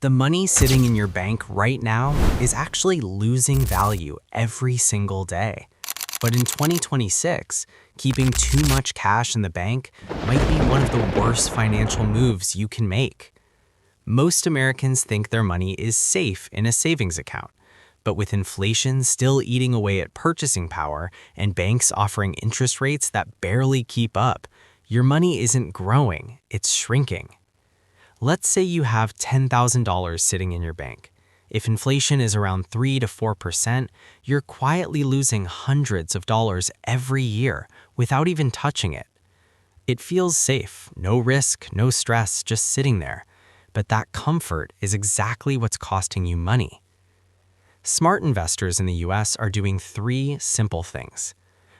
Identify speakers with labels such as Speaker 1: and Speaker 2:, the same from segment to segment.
Speaker 1: The money sitting in your bank right now is actually losing value every single day. But in 2026, keeping too much cash in the bank might be one of the worst financial moves you can make. Most Americans think their money is safe in a savings account. But with inflation still eating away at purchasing power and banks offering interest rates that barely keep up, your money isn't growing, it's shrinking. Let's say you have $10,000 sitting in your bank. If inflation is around 3 to 4%, you're quietly losing hundreds of dollars every year without even touching it. It feels safe, no risk, no stress, just sitting there. But that comfort is exactly what's costing you money. Smart investors in the US are doing 3 simple things.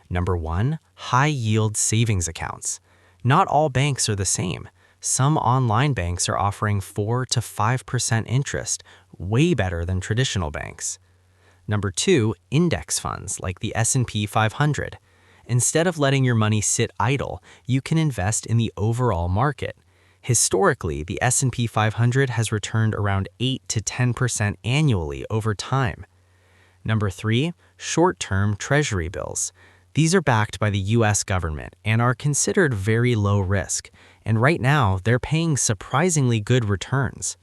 Speaker 1: Number 1, high-yield savings accounts. Not all banks are the same. Some online banks are offering 4 to 5% interest, way better than traditional banks. Number 2, index funds like the S&P 500. Instead of letting your money sit idle, you can invest in the overall market. Historically, the S&P 500 has returned around 8 to 10% annually over time. Number 3, short-term Treasury bills. These are backed by the US government and are considered very low risk, and right now they're paying surprisingly good returns.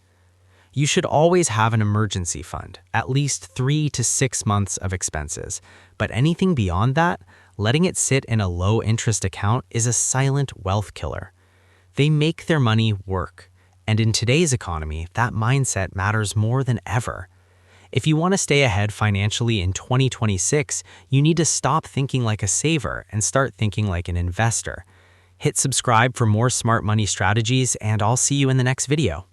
Speaker 1: You should always have an emergency fund, at least 3 to 6 months of expenses, but anything beyond that, letting it sit in a low-interest account is a silent wealth killer. They make their money work, and in today's economy, that mindset matters more than ever. If you want to stay ahead financially in 2026, you need to stop thinking like a saver and start thinking like an investor. Hit subscribe for more smart money strategies, and I'll see you in the next video.